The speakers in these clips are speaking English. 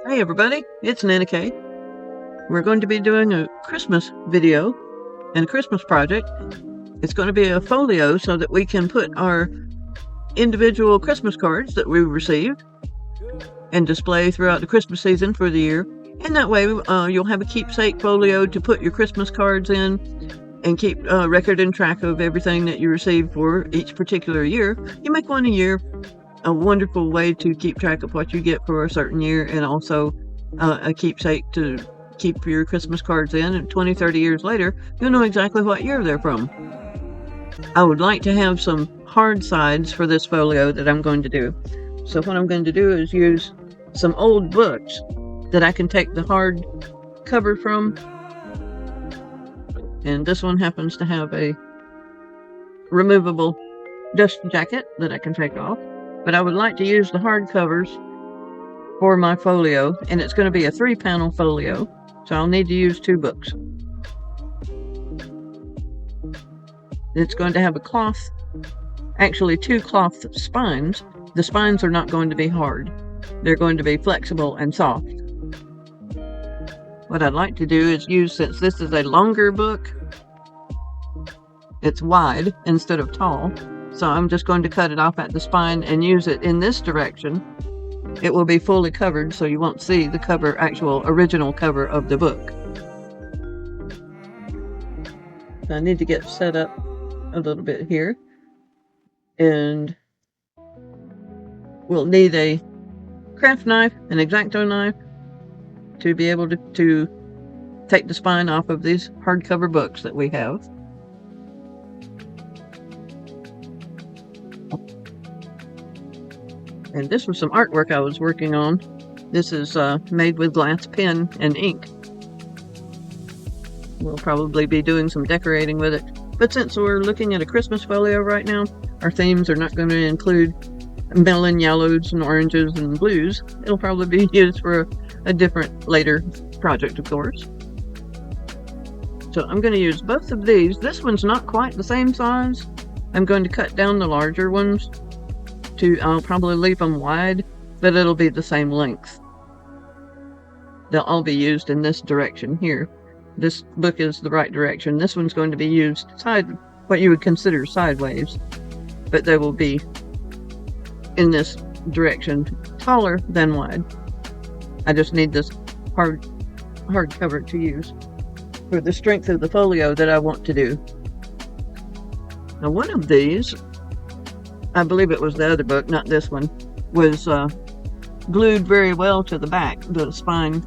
Hey everybody, it's Nana Kay. We're going to be doing a Christmas video and a Christmas project. It's going to be a folio so that we can put our individual Christmas cards that we received and display throughout the Christmas season for the year. And that way you'll have a keepsake folio to put your Christmas cards in and keep record and track of everything that you receive for each particular year. You make one a year. A wonderful way to keep track of what you get for a certain year, and also a keepsake to keep your Christmas cards in, and 20-30 years later you'll know exactly what year they're from. I would like to have some hard sides for this folio that I'm going to do. So what I'm going to do is use some old books that I can take the hard cover from, and this one happens to have a removable dust jacket that I can take off. But I would like to use the hard covers for my folio, and it's going to be a 3-panel folio, so I'll need to use 2 books. It's going to have a cloth, actually 2 cloth spines. The spines are not going to be hard. They're going to be flexible and soft. What I'd like to do is use, since this is a longer book, it's wide instead of tall. So I'm just going to cut it off at the spine and use it in this direction. It will be fully covered, so you won't see the cover, actual original cover of the book. I need to get set up a little bit here. And we'll need a craft knife, an X-Acto knife, to be able to take the spine off of these hardcover books that we have. And this was some artwork I was working on. This is made with glass pen and ink. We'll probably be doing some decorating with it. But since we're looking at a Christmas folio right now, our themes are not going to include melon yellows and oranges and blues. It'll probably be used for a different later project, of course. So I'm going to use both of these. This one's not quite the same size. I'm going to cut down the larger ones. I'll probably leave them wide, but it'll be the same length. They'll all be used in this direction here. This book is the right direction. This one's going to be used what you would consider sideways, but they will be in this direction, taller than wide. I just need this hard cover to use for the strength of the folio that I want to do. Now one of these, I believe it was the other book, not this one, was glued very well to the back. The spine,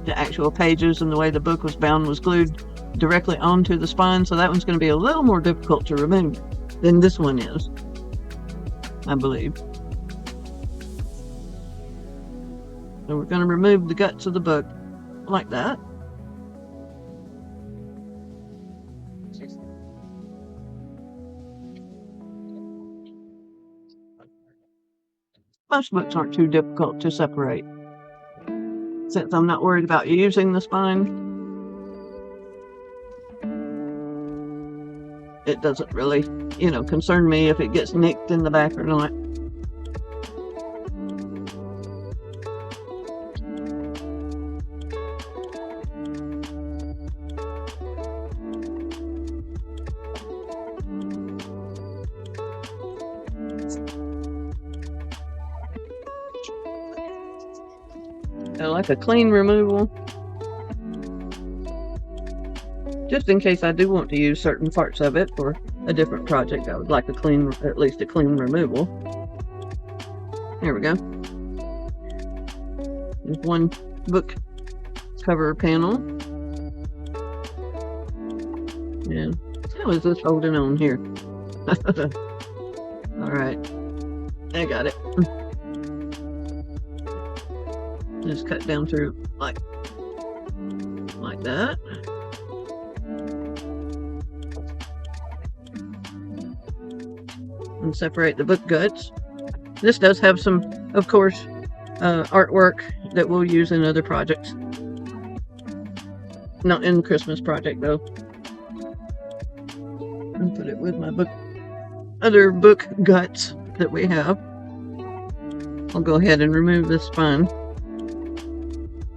the actual pages and the way the book was bound was glued directly onto the spine, so that one's going to be a little more difficult to remove than this one is, I believe. So we're going to remove the guts of the book like that. Most books aren't too difficult to separate. Since I'm not worried about using the spine, it doesn't really, concern me if it gets nicked in the back or not. I like a clean removal, just in case I do want to use certain parts of it for a different project. I would like at least a clean removal. There we go. There's one book cover panel. And how is this holding on here? All right, I got it. Just cut down through like that. And separate the book guts. This does have some, of course, artwork that we'll use in other projects. Not in the Christmas project, though. And put it with my other book guts that we have. I'll go ahead and remove this spine.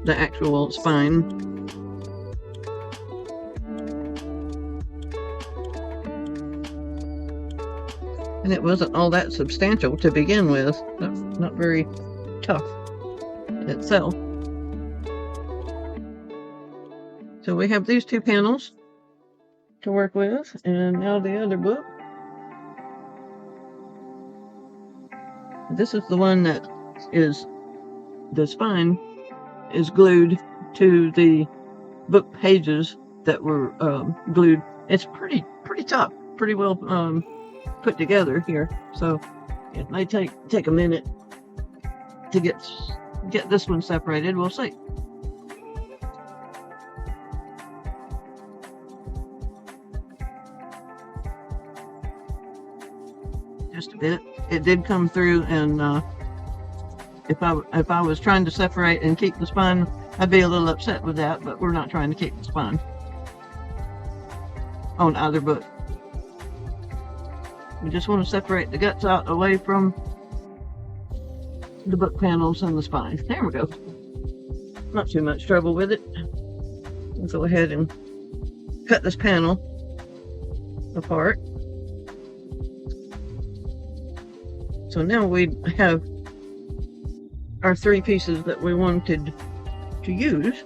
the actual spine. And it wasn't all that substantial to begin with. Not very tough itself. So we have these two panels to work with, and now the other book. This is the one that is, the spine is glued to the book pages that were glued. It's pretty tough, pretty well put together here. So it may take a minute to get this one separated. We'll see. Just a bit. It did come through, and if I was trying to separate and keep the spine, I'd be a little upset with that, but we're not trying to keep the spine on either book. We just want to separate the guts out away from the book panels and the spine. There we go. Not too much trouble with it. We'll go ahead and cut this panel apart. So now we have our three pieces that we wanted to use.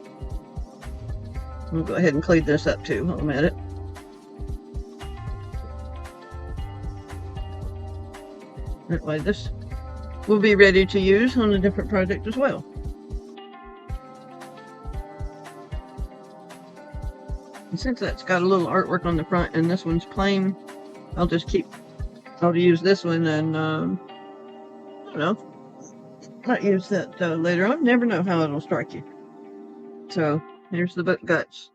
We'll go ahead and clean this up too while I'm at it. That way this will be ready to use on a different project as well. And since that's got a little artwork on the front and this one's plain, I'll use this one, and I don't know, might use that later on. Never know how it'll strike you. So here's the book guts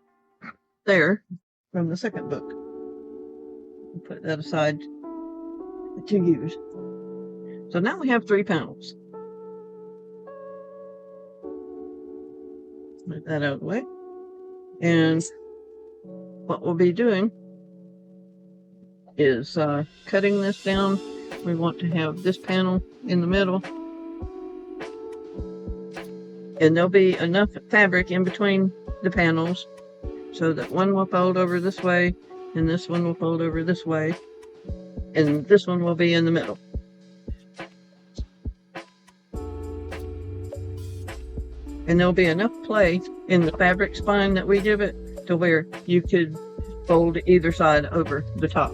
there from the second book. I'll put that aside to use. So now we have three panels. Get that out of the way. And what we'll be doing is cutting this down. We want to have this panel in the middle. And there'll be enough fabric in between the panels so that one will fold over this way and this one will fold over this way. And this one will be in the middle. And there'll be enough play in the fabric spine that we give it to where you could fold either side over the top.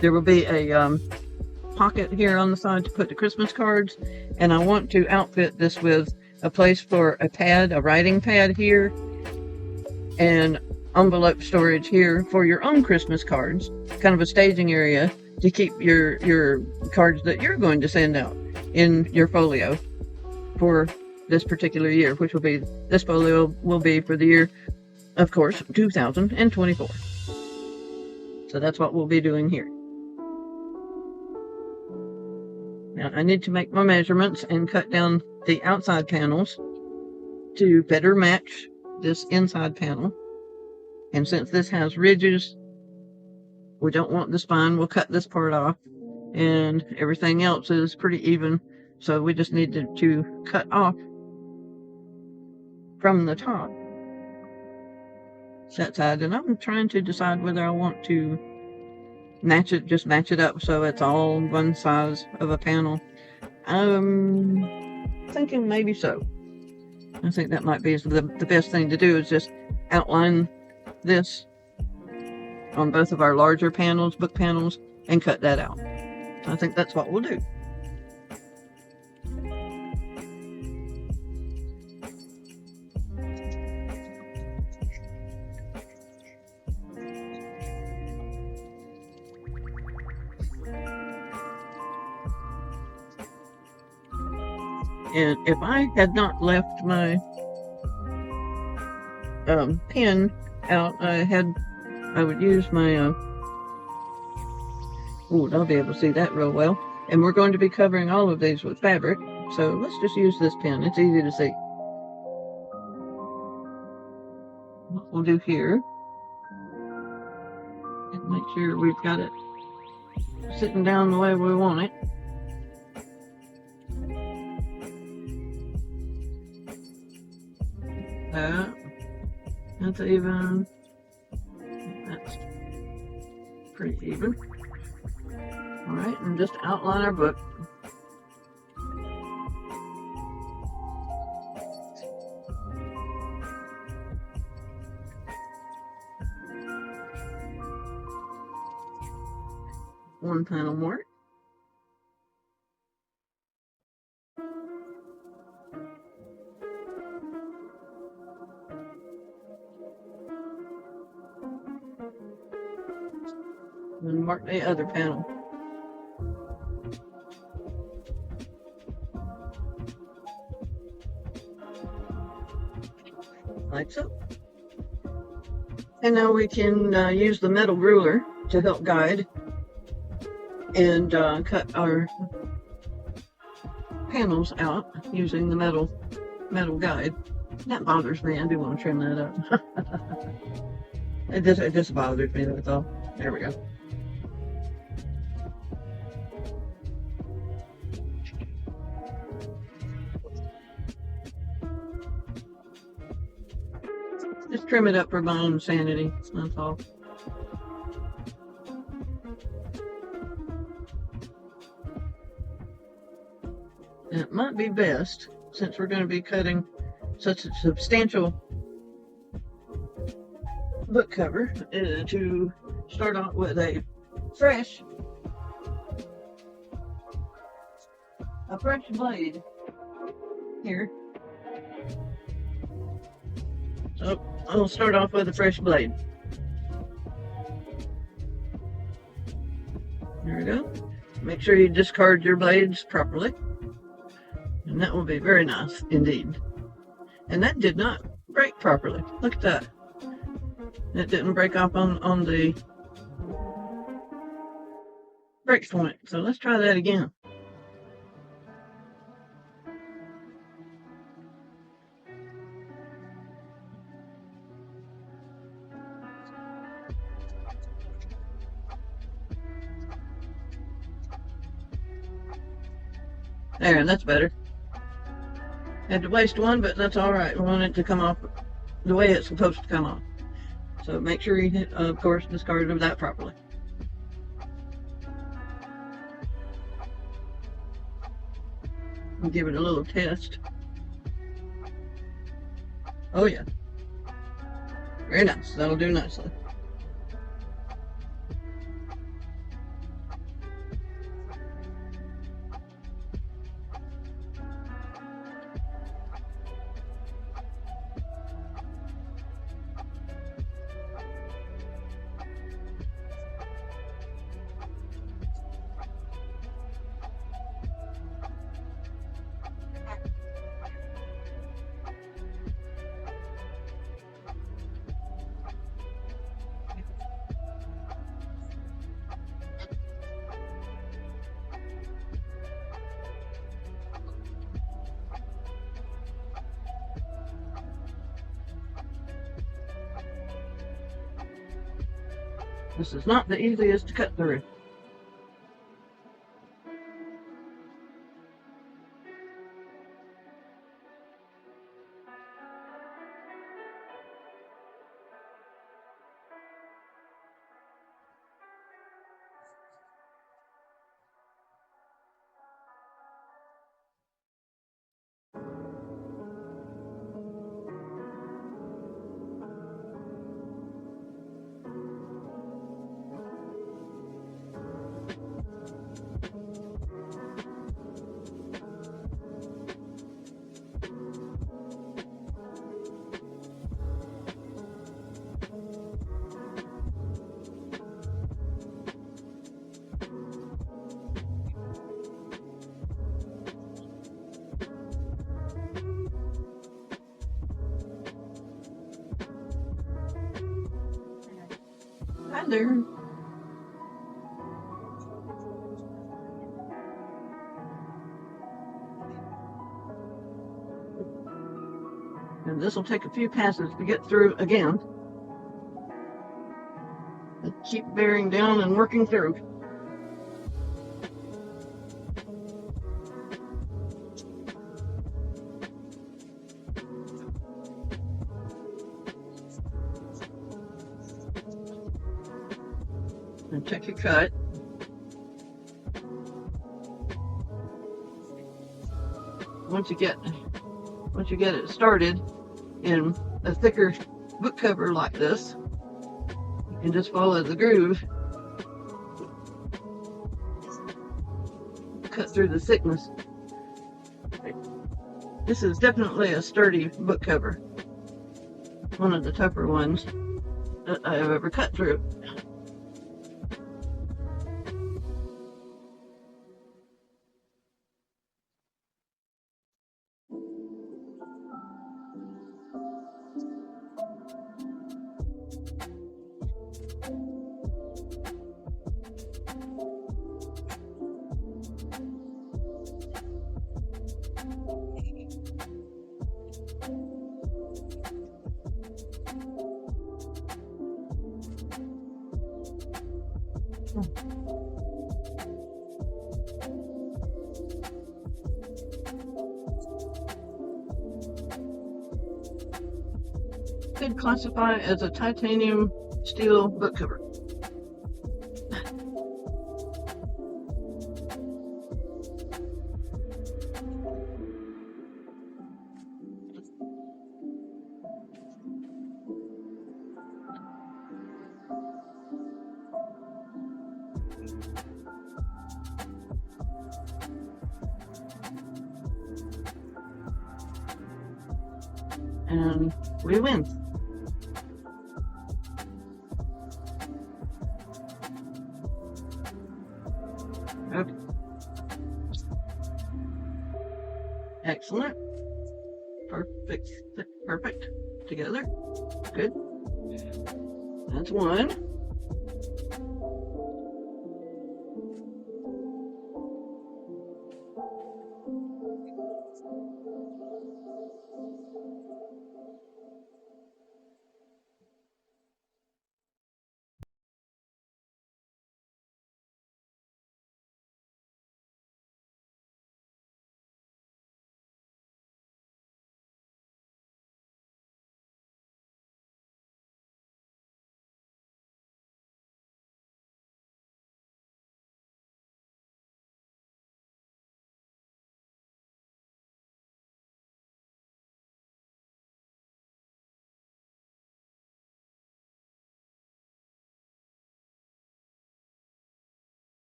There will be a pocket here on the side to put the Christmas cards, and I want to outfit this with a place for a pad, a writing pad here, and envelope storage here for your own Christmas cards, kind of a staging area to keep your cards that you're going to send out in your folio for this particular year, which will be, this folio will be for the year, of course, 2024. So that's what we'll be doing here. Now I need to make my measurements and cut down the outside panels to better match this inside panel. And since this has ridges, we don't want the spine, we'll cut this part off, and everything else is pretty even. So we just need to cut off from the top that side, and I'm trying to decide whether I want to just match it up so it's all one size of a panel. I'm thinking maybe so. I think that might be the best thing to do, is just outline this on both of our larger panels, book panels, and cut that out. I think that's what we'll do. And if I had not left my pen out, I would use my I'll be able to see that real well. And we're going to be covering all of these with fabric, so let's just use this pen. It's easy to see. What we'll do here, and make sure we've got it sitting down the way we want it. that. That's even. That's pretty even. Alright, and just outline our book. One panel more. And mark the other panel. Like so. And now we can use the metal ruler to help guide and cut our panels out using the metal guide. That bothers me. I do want to trim that up. It just bothers me, that's all. There we go. Just trim it up for my own sanity, that's all. And it might be best, since we're going to be cutting such a substantial book cover, to start off with a fresh blade here. So I'll start off with a fresh blade. There we go. Make sure you discard your blades properly. And that will be very nice indeed. And that did not break properly. Look at that. It didn't break off on the break point. So let's try that again. There, that's better. Had to waste one, but that's alright. We want it to come off the way it's supposed to come off. So make sure you, of course, discard of that properly. I'll give it a little test. Oh yeah. Very nice. That'll do nicely. This is not the easiest to cut through. Hi there. And this will take a few passes to get through again. But keep bearing down and working through. take your cut. Once you get it started in a thicker book cover like this, you can just follow the groove, cut through the thickness. This is definitely a sturdy book cover, one of the tougher ones that I have ever cut through. Could classify as a titanium steel book cover. And we win. Okay. Excellent. Perfect. Perfect. Together. Good. That's one.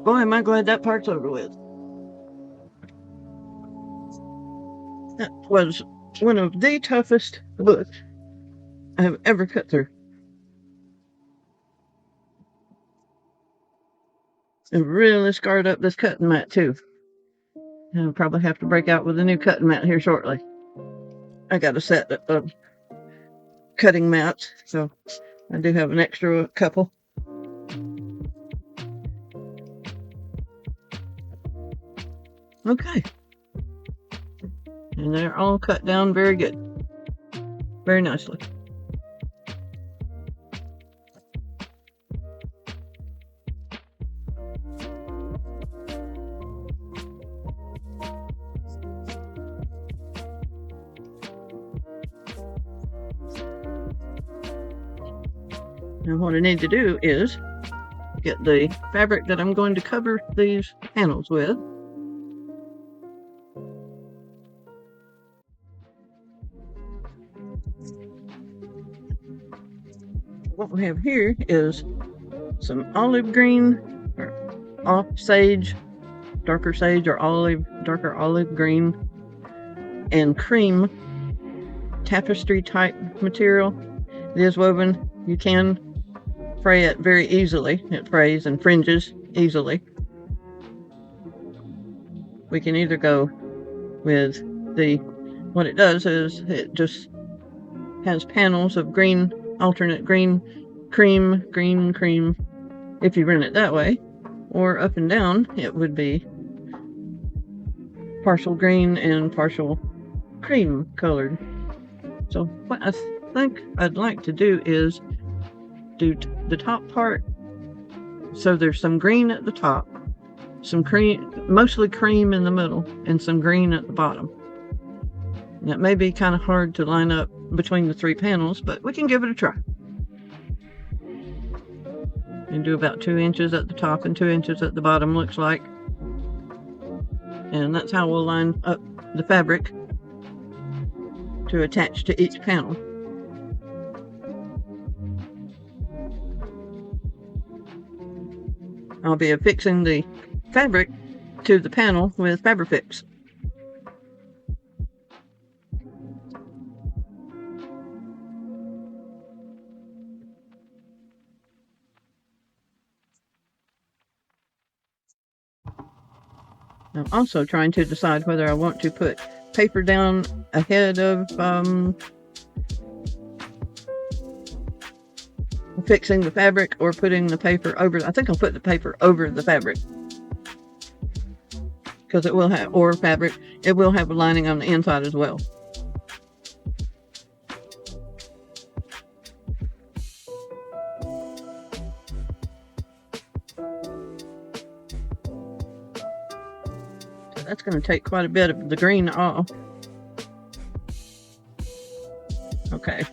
Boy, am I glad that part's over with. That was one of the toughest books I have ever cut through. It really scarred up this cutting mat too. I'll probably have to break out with a new cutting mat here shortly. I got a set of cutting mats, so I do have an extra couple. Okay. And they're all cut down very good. Very nicely. Now what I need to do is get the fabric that I'm going to cover these panels with. What we have here is some olive green, or off sage, darker sage or darker olive green, and cream tapestry type material. It is woven. You can fray it very easily. It frays and fringes easily. We can either go with what it does is it just has panels of green, alternate green, cream, green, cream, if you run it that way, or up and down it would be partial green and partial cream colored. So what I think I'd like to do is do the top part so there's some green at the top, some cream, mostly cream in the middle and some green at the bottom. And it may be kind of hard to line up between the 3 panels, but we can give it a try. And do about 2 inches at the top and 2 inches at the bottom, looks like. And that's how we'll line up the fabric to attach to each panel. I'll be affixing the fabric to the panel with Fabrifix. I'm also trying to decide whether I want to put paper down ahead of fixing the fabric or putting the paper over. I think I'll put the paper over the fabric because it will have, or fabric, it will have a lining on the inside as well. So that's going to take quite a bit of the green off. Okay.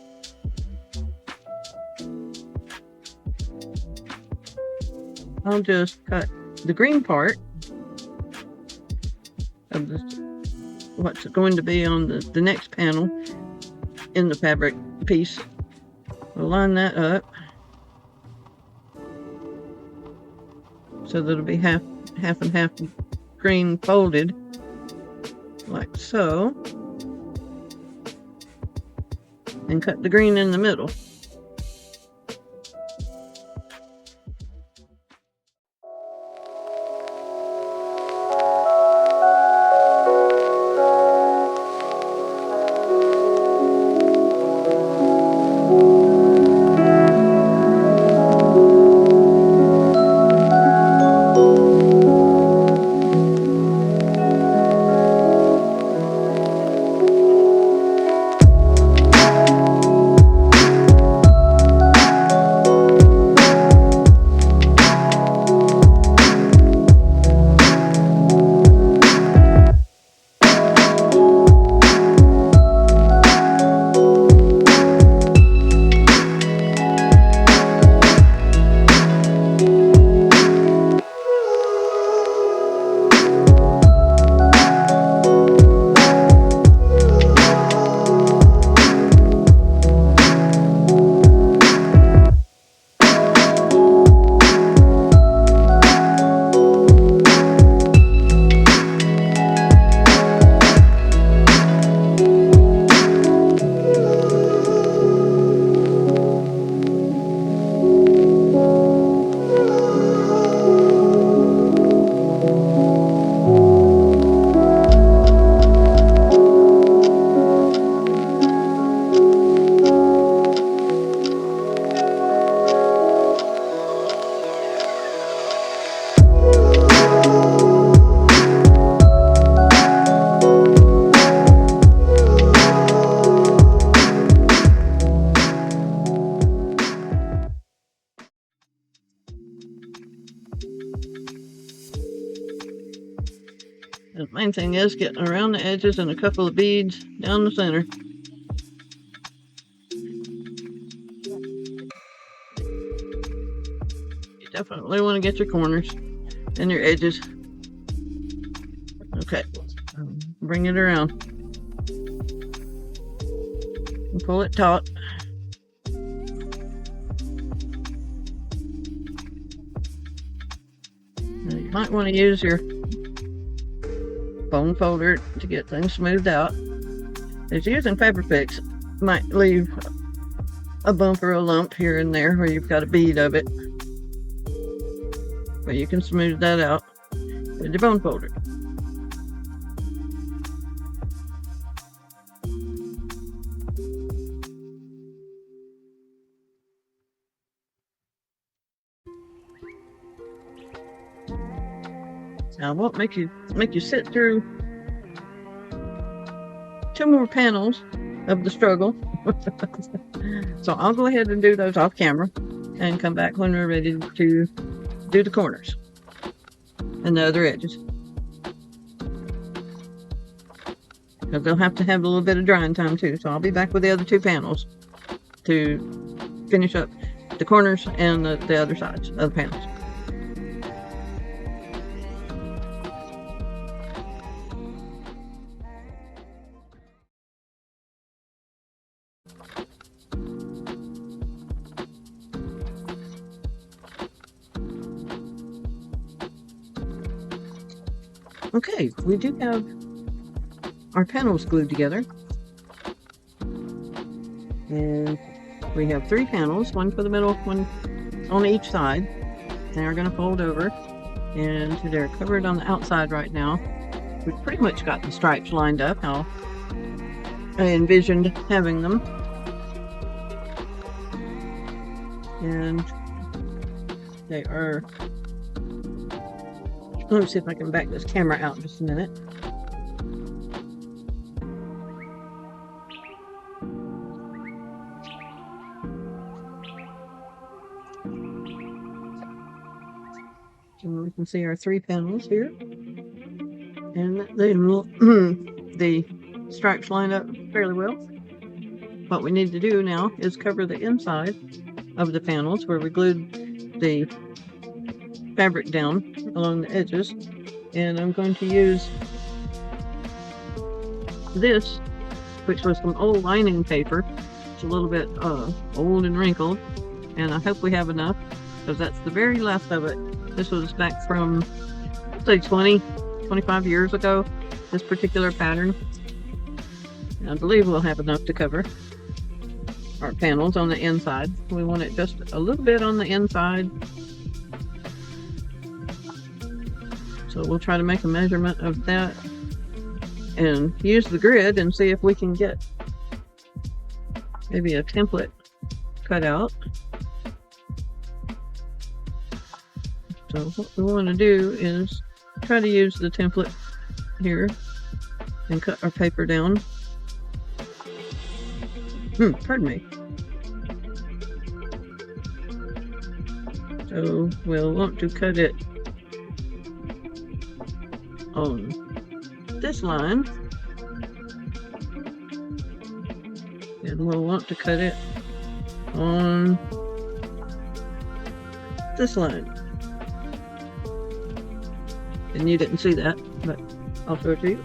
I'll just cut the green part of this, what's going to be on the next panel in the fabric piece. We'll line that up so that it'll be half and half green folded, like so, and cut the green in the middle. The main thing is getting around the edges and a couple of beads down the center. You definitely want to get your corners and your edges. Okay, bring it around and pull it taut. Now you might want to use your bone folder to get things smoothed out. As using Fabrifix might leave a bump or a lump here and there where you've got a bead of it, but you can smooth that out with your bone folder. Now I won't make you sit through 2 more panels of the struggle. So I'll go ahead and do those off camera and come back when we're ready to do the corners. and the other edges. Because they'll have to have a little bit of drying time too. So I'll be back with the other two panels to finish up the corners and the other sides of the panels. Okay, we do have our panels glued together. And we have 3 panels, one for the middle, one on each side. They are going to fold over, and they're covered on the outside right now. We've pretty much got the stripes lined up how I envisioned having them. And they are... Let me see if I can back this camera out just a minute. And we can see our 3 panels here. And the stripes line up fairly well. What we need to do now is cover the inside of the panels where we glued the fabric down along the edges, and I'm going to use this, which was some old lining paper. It's a little bit old and wrinkled, and I hope we have enough because that's the very last of it. This was back from, say, 25 years ago, this particular pattern. And I believe we'll have enough to cover our panels on the inside. We want it just a little bit on the inside. So we'll try to make a measurement of that and use the grid and see if we can get maybe a template cut out. So what we want to do is try to use the template here and cut our paper down. Pardon me. So we'll want to cut it on this line, and we'll want to cut it on this line. And you didn't see that, but I'll show it to you.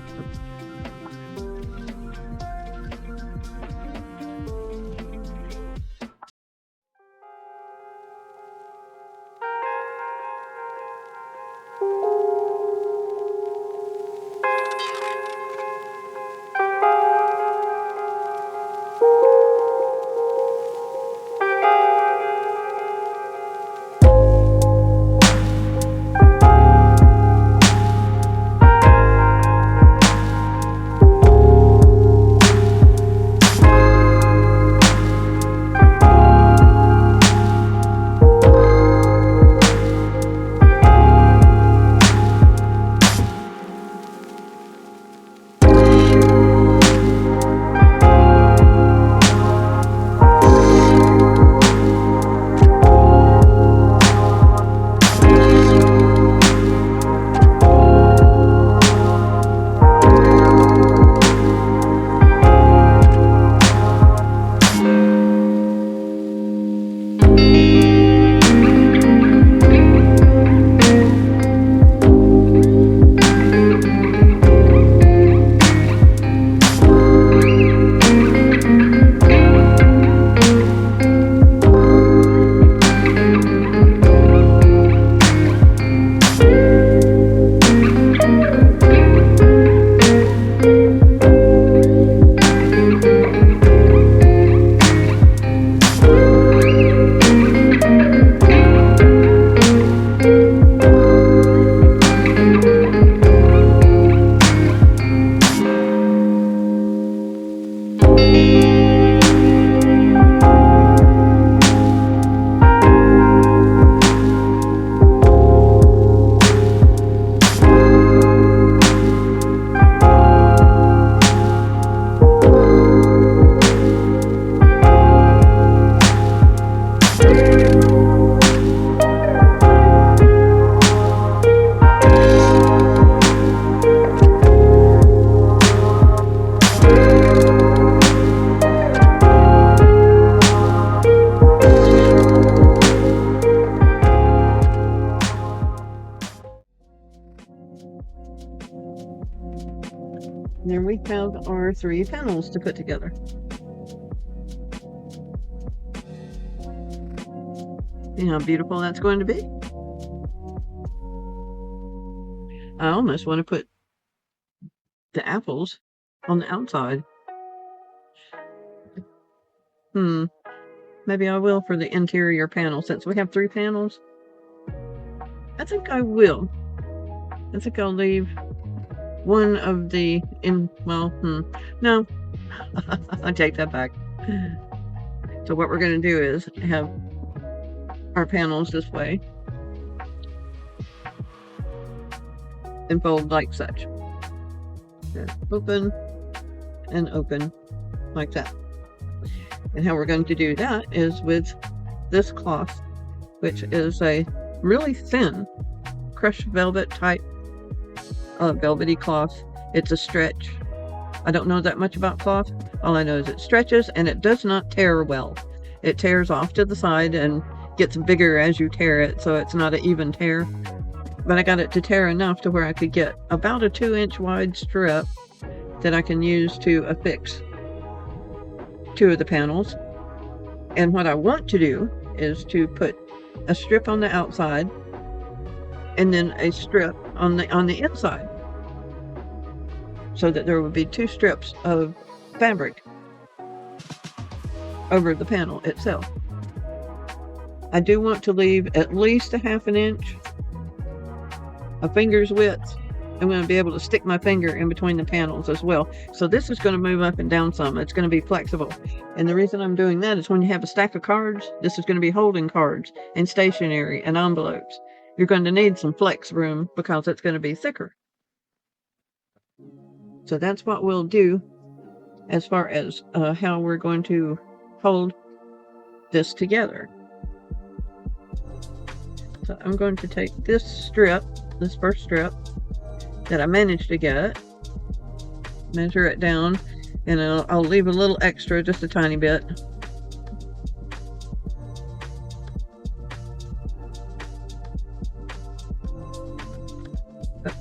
have our 3 panels to put together. See how beautiful that's going to be? I almost want to put the apples on the outside. Maybe I will for the interior panel, since we have 3 panels. I think I will. I think I'll leave one of the no, I take that back. So what we're going to do is have our panels this way and fold like such. Open and open like that. And how we're going to do that is with this cloth, which is a really thin crushed velvet type velvety cloth. It's a stretch. I don't know that much about cloth. All I know is it stretches and it does not tear well. It tears off to the side and gets bigger as you tear it, so it's not an even tear. But I got it to tear enough to where I could get about a 2-inch wide strip that I can use to affix 2 of the panels. And what I want to do is to put a strip on the outside and then a strip on the inside, so that there would be 2 strips of fabric over the panel itself. I do want to leave at least a 1/2 inch, a finger's width. I'm going to be able to stick my finger in between the panels as well. So this is going to move up and down some. It's going to be flexible. And the reason I'm doing that is when you have a stack of cards, this is going to be holding cards and stationery and envelopes. You're going to need some flex room because it's going to be thicker. So that's what we'll do as far as how we're going to hold this together. So I'm going to take this strip, this first strip that I managed to get, measure it down, and I'll leave a little extra, just a tiny bit.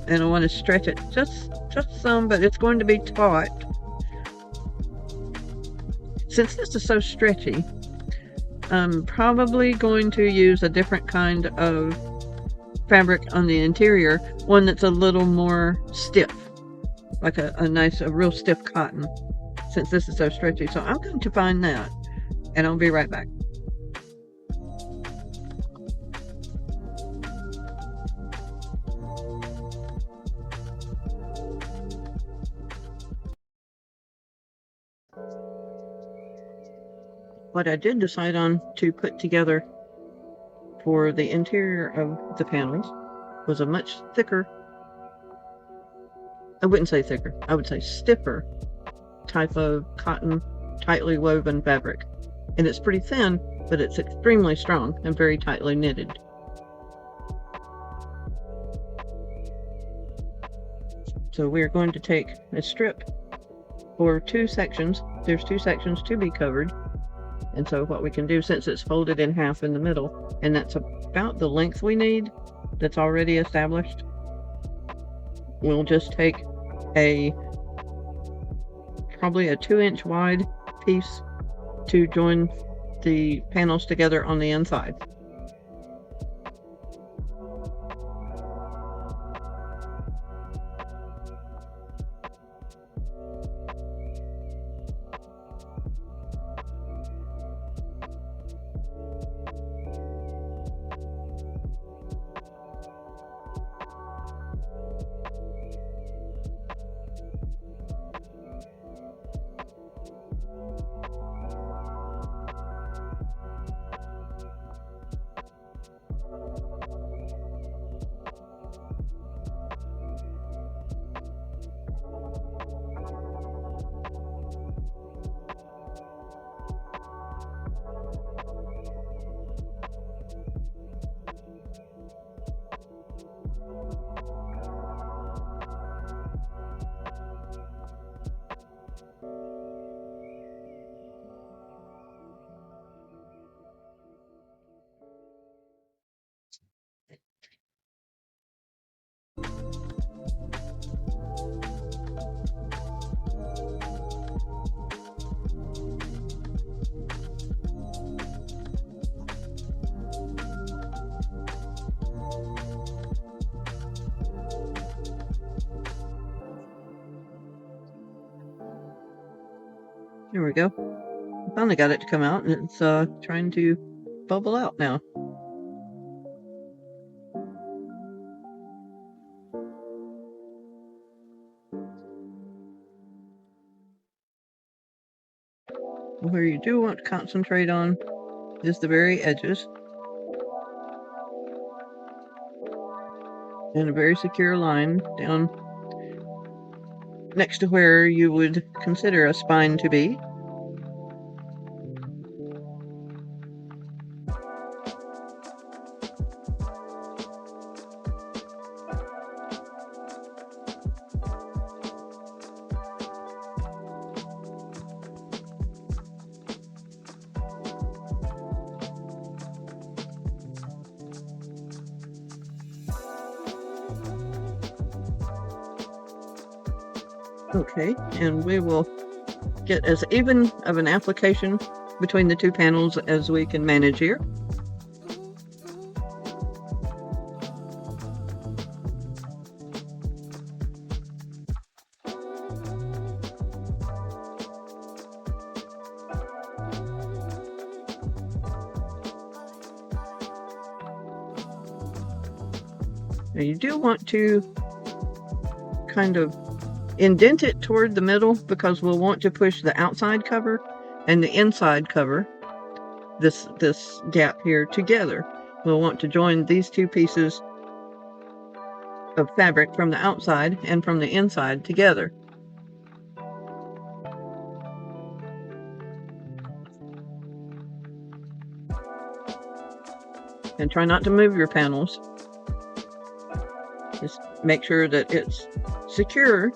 And I want to stretch it just some, but it's going to be taut. Since this is so stretchy, I'm probably going to use a different kind of fabric on the interior, one that's a little more stiff, like a real stiff cotton, since this is so stretchy. So I'm going to find that, and I'll be right back. What I did decide on to put together for the interior of the panels was a much thicker, I wouldn't say thicker, I would say stiffer type of cotton, tightly woven fabric. And it's pretty thin, but it's extremely strong and very tightly knitted. So we're going to take a strip for 2 sections. There's 2 sections to be covered. And so what we can do, since it's folded in half in the middle, and that's about the length we need, that's already established, we'll just take probably a 2-inch wide piece to join the panels together on the inside. There we go. I finally got it to come out, and it's trying to bubble out now. Where you do want to concentrate on is the very edges, and a very secure line down next to where you would consider a spine to be. Okay, and we will get as even of an application between the two panels as we can manage here. Now you do want to kind of indent it toward the middle, because we'll want to push the outside cover and the inside cover, this gap here, together. We'll want to join these two pieces of fabric from the outside and from the inside together. And try not to move your panels. Just make sure that it's secure.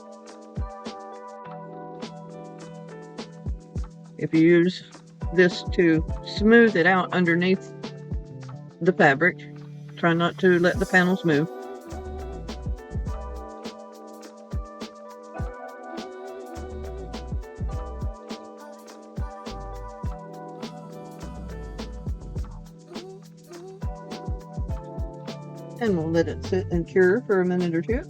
If you use this to smooth it out underneath the fabric, try not to let the panels move. And we'll let it sit and cure for a minute or two.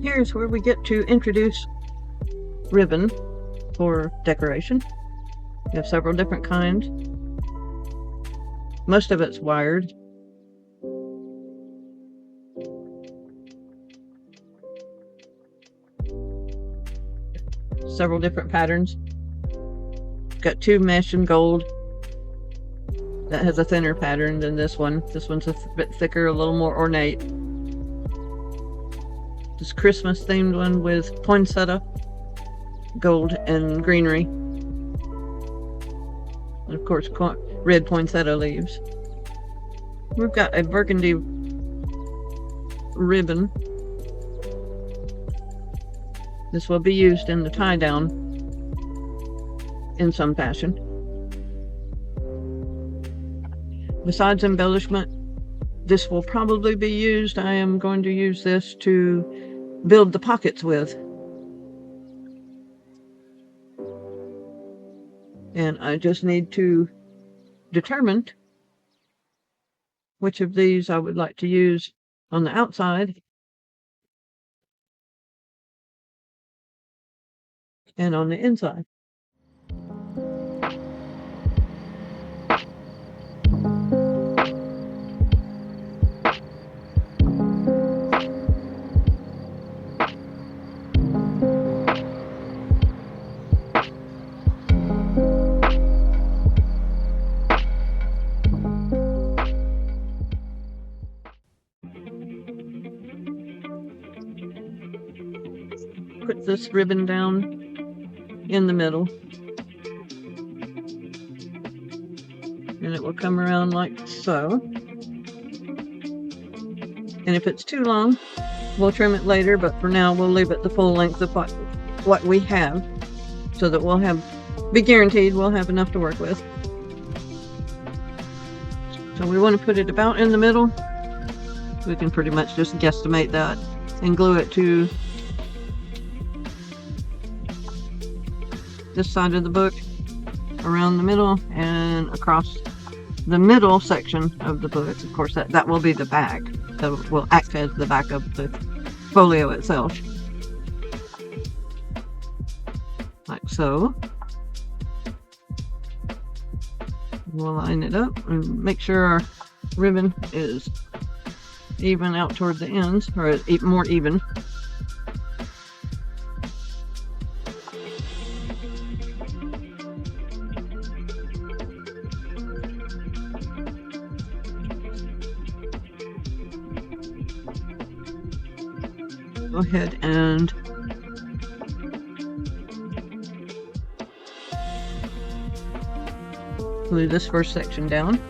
Here's where we get to introduce ribbon for decoration. We have several different kinds. Most of it's wired. Several different patterns. Got two mesh and gold. That has a thinner pattern than this one. This one's a bit thicker, a little more ornate. This Christmas themed one with poinsettia, gold and greenery. And of course, red poinsettia leaves. We've got a burgundy ribbon. This will be used in the tie down in some fashion. Besides embellishment, this will probably be used. I am going to use this to build the pockets with. And I just need to determine which of these I would like to use on the outside and on the inside. Put this ribbon down in the middle, and it will come around like so. And if it's too long, we'll trim it later, but for now we'll leave it the full length of what we have, so that we'll be guaranteed we'll have enough to work with. So we want to put it about in the middle. We can pretty much just guesstimate that and glue it to this side of the book, around the middle and across the middle section of the book. Of course, that will be the back. That will act as the back of the folio itself. Like so. We'll line it up and make sure our ribbon is even out toward the ends, or more even. Go ahead and glue this first section down.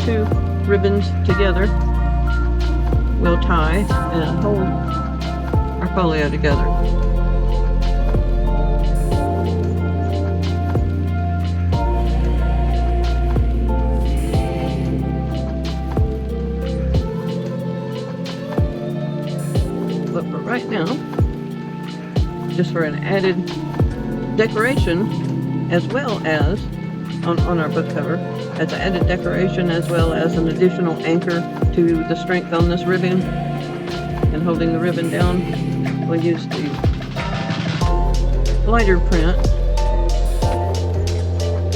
Two ribbons together will tie and hold our folio together. But for right now, just for an added decoration, as well as on our book cover, as an added decoration, as well as an additional anchor to the strength on this ribbon and holding the ribbon down, we'll use the lighter print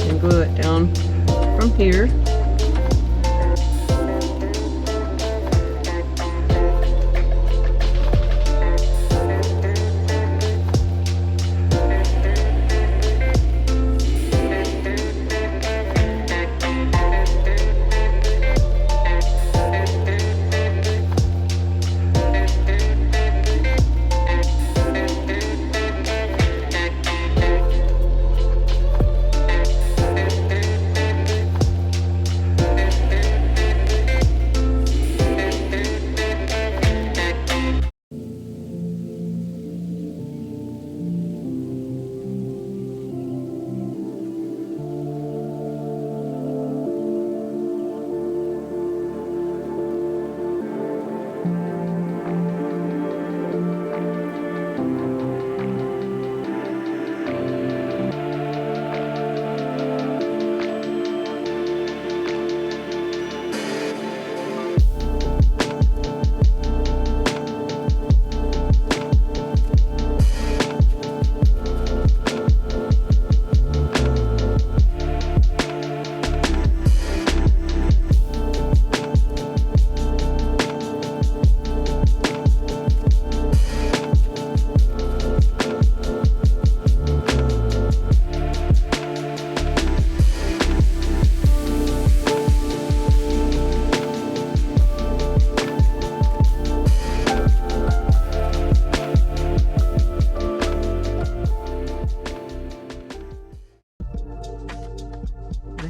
and glue it down from here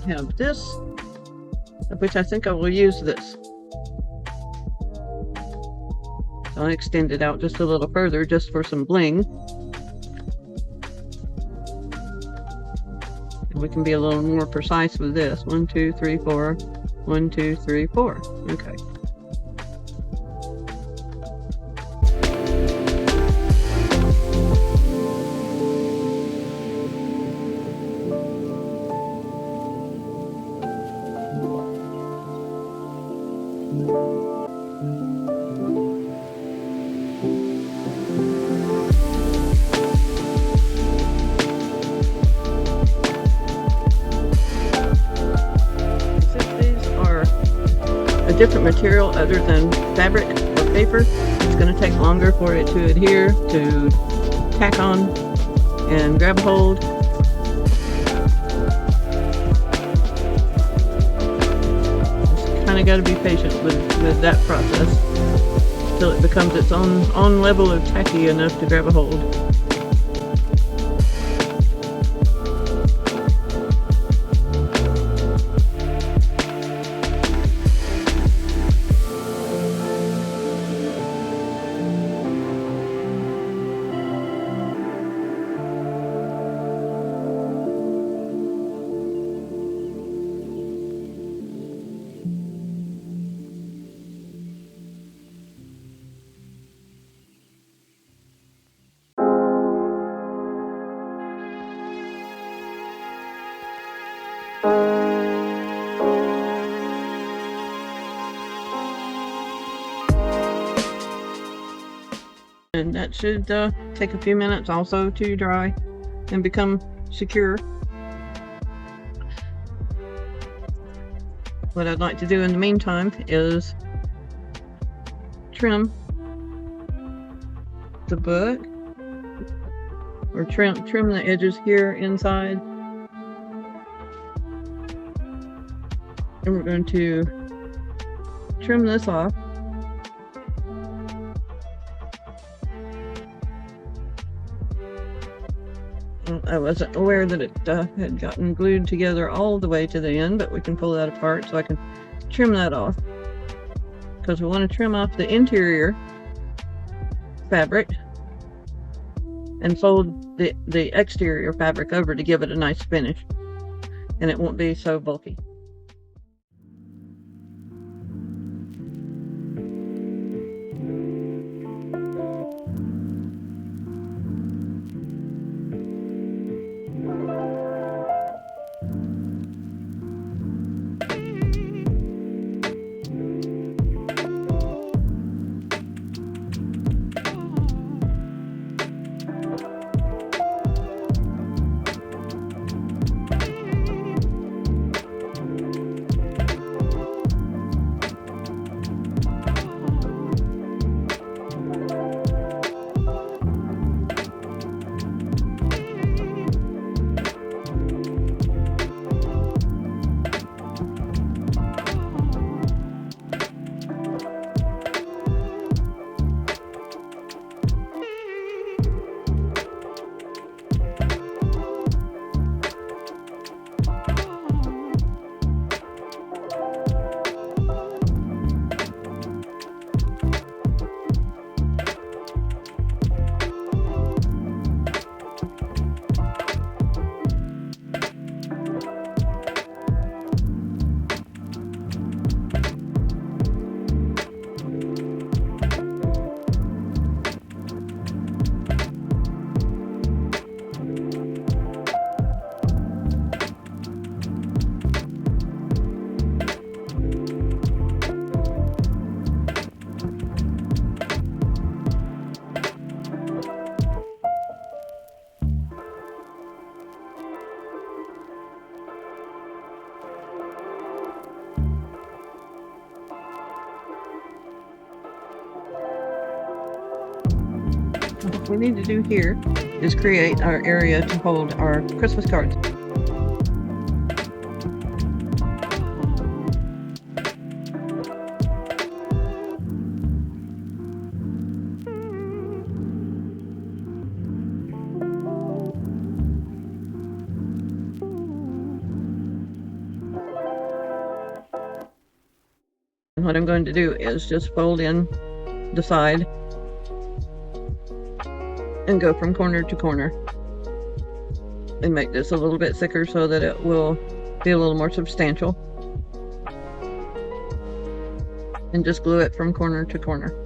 have this, which I think I will use this. I'll extend it out just a little further just for some bling. And we can be a little more precise with this. 1, 2, 3, 4. 1, 2, 3, 4. Okay. Different material other than fabric or paper, it's going to take longer for it to adhere, to tack on and grab hold. Just kind of got to be patient with that process till it becomes its own level of tacky enough to grab a hold. And that should take a few minutes also to dry and become secure. What I'd like to do in the meantime is trim the book, or trim the edges here inside. And we're going to trim this off. I wasn't aware that it had gotten glued together all the way to the end, but we can pull that apart so I can trim that off, because we want to trim off the interior fabric and fold the exterior fabric over to give it a nice finish, and it won't be so bulky. What we need to do here is create our area to hold our Christmas cards. And what I'm going to do is just fold in the side and go from corner to corner and make this a little bit thicker so that it will be a little more substantial, and just glue it from corner to corner.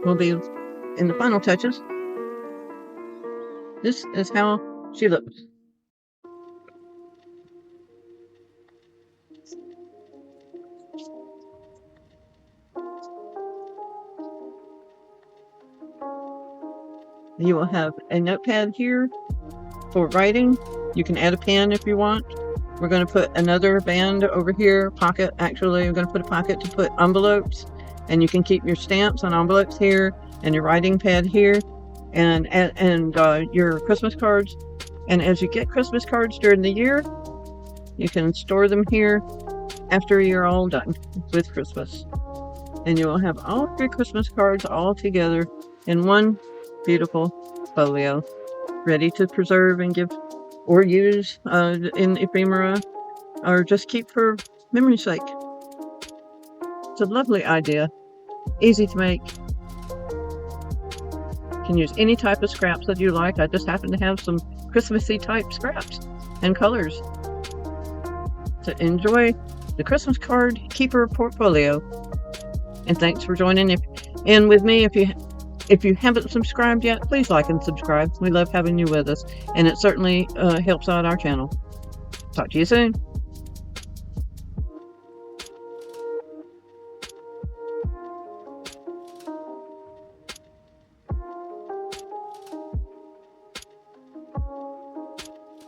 Will be in the final touches. This is how she looks. You will have a notepad here for writing. You can add a pen if you want. We're going to put another band over here, pocket. Actually, we're going to put a pocket to put envelopes, and you can keep your stamps on envelopes here, and your writing pad here, and your Christmas cards. And as you get Christmas cards during the year, you can store them here after you're all done with Christmas. And you will have all of your Christmas cards all together in one beautiful folio, ready to preserve and give or use in ephemera, or just keep for memory's sake. It's a lovely idea, easy to make. You can use any type of scraps that you like. I just happen to have some Christmassy type scraps and colors. So enjoy the Christmas Card Keeper Portfolio. And thanks for joining in with me. If you haven't subscribed yet, please like and subscribe. We love having you with us, and it certainly helps out our channel. Talk to you soon.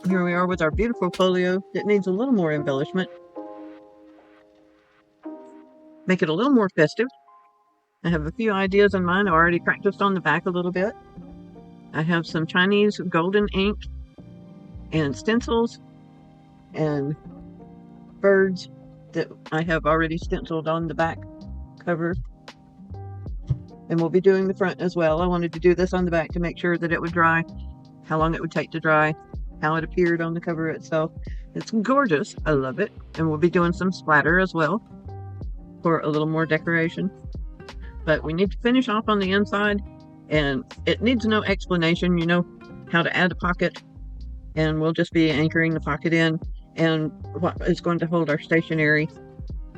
Here we are with our beautiful folio that needs a little more embellishment. Make it a little more festive. I have a few ideas in mind. I already practiced on the back a little bit. I have some Chinese golden ink and stencils and birds that I have already stenciled on the back cover. And we'll be doing the front as well. I wanted to do this on the back to make sure that it would dry, how long it would take to dry, how it appeared on the cover itself. It's gorgeous. I love it. And we'll be doing some splatter as well for a little more decoration. But we need to finish off on the inside, and it needs no explanation. You know how to add a pocket, and we'll just be anchoring the pocket in, and what is going to hold our stationery,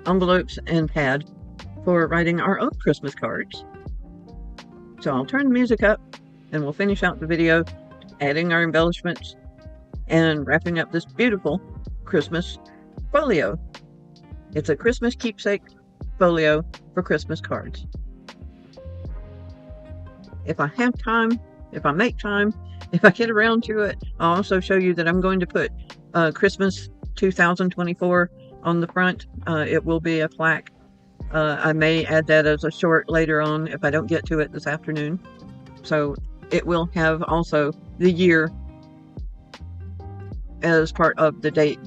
envelopes, and pad for writing our own Christmas cards. So I'll turn the music up, and we'll finish out the video adding our embellishments and wrapping up this beautiful Christmas folio. It's a Christmas keepsake folio for Christmas cards. If I have time, if I make time, if I get around to it, I'll also show you that I'm going to put Christmas 2024 on the front. It will be a plaque. I may add that as a short later on if I don't get to it this afternoon. So it will have also the year as part of the date,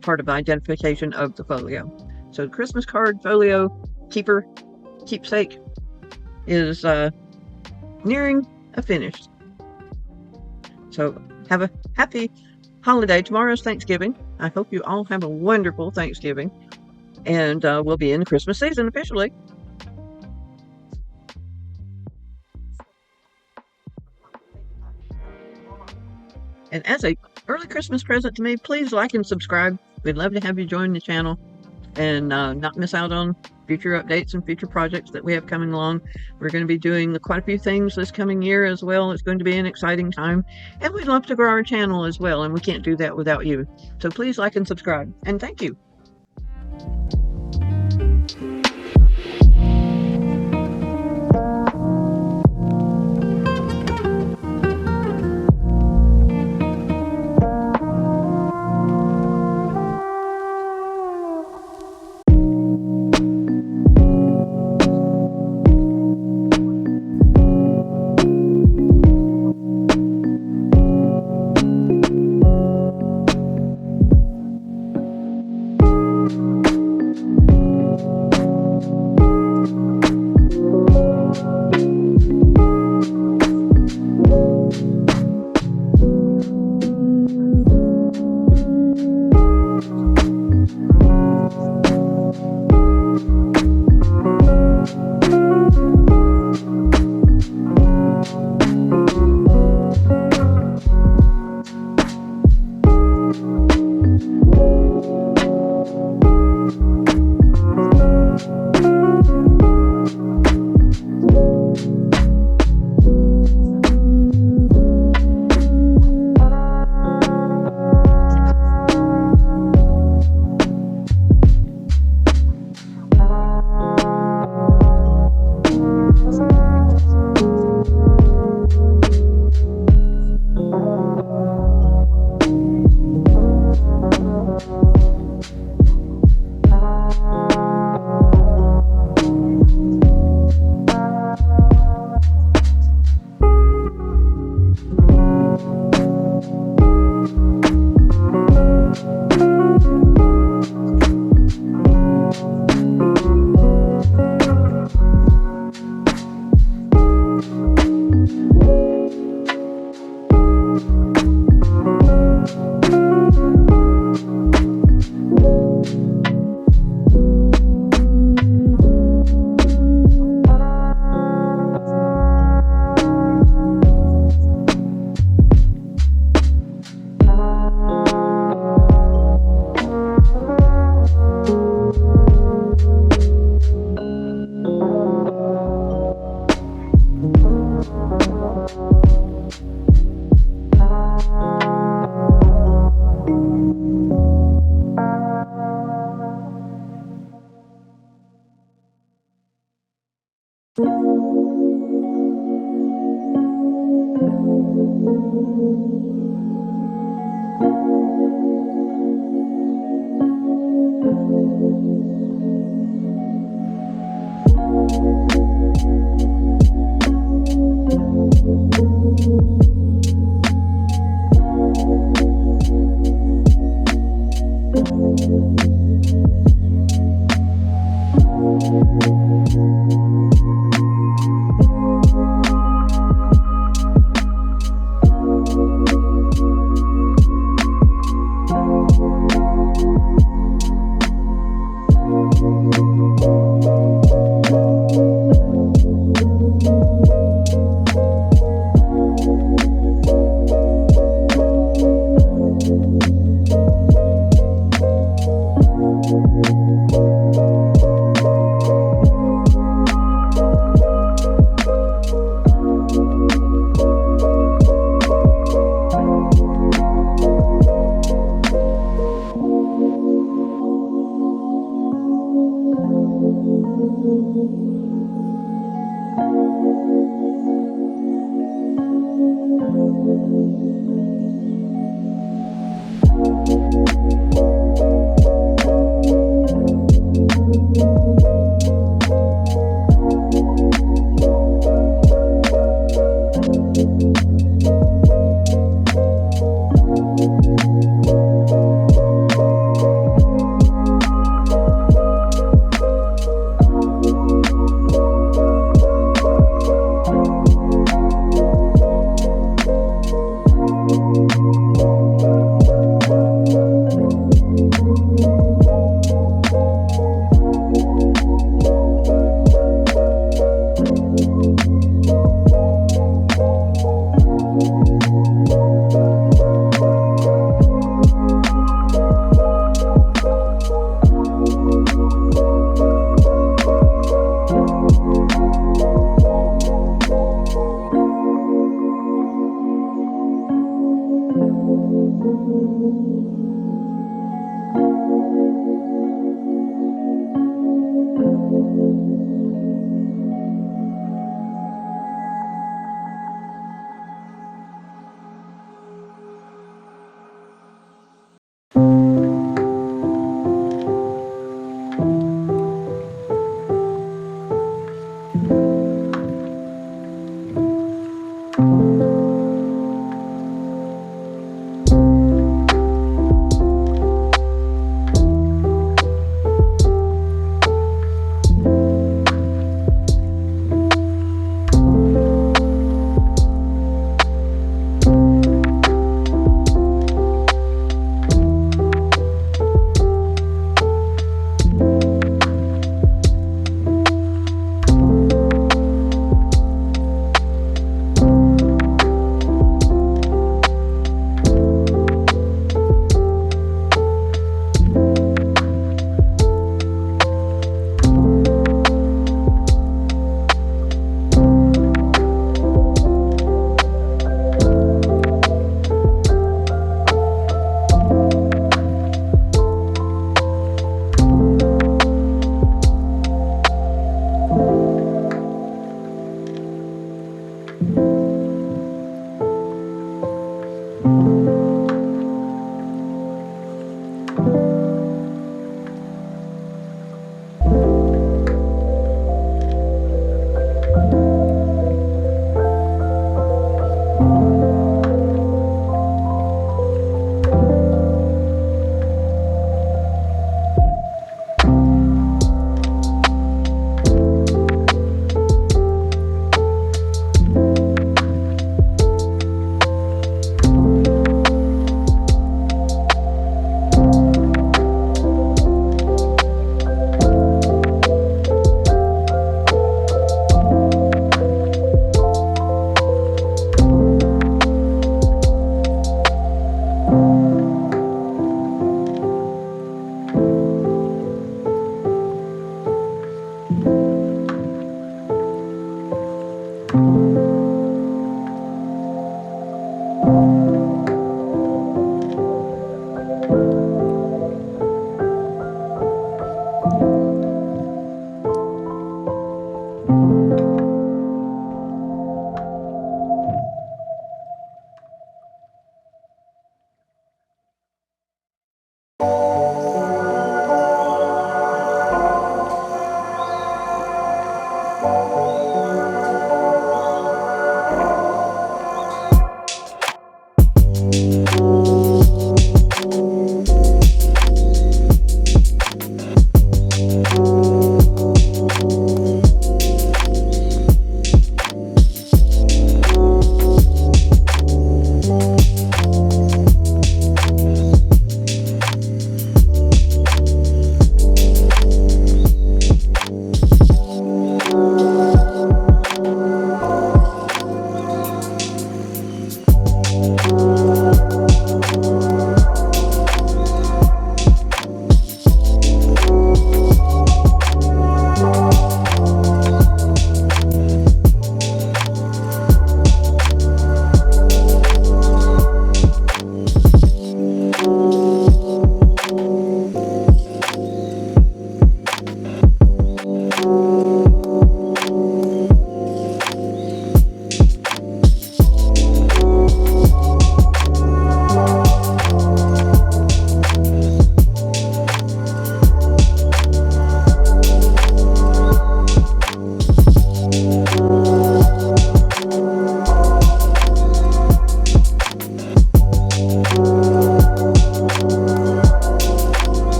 part of the identification of the folio. So Christmas card folio keepsake is nearing a finish. So have a happy holiday. Tomorrow's Thanksgiving. I hope you all have a wonderful Thanksgiving, and we'll be in the Christmas season officially. And as a early Christmas present to me, please like and subscribe. We'd love to have you join the channel and not miss out on future updates and future projects that we have coming along. We're going to be doing quite a few things this coming year as well. It's going to be an exciting time, and we'd love to grow our channel as well, and we can't do that without you. So please like and subscribe, and thank you.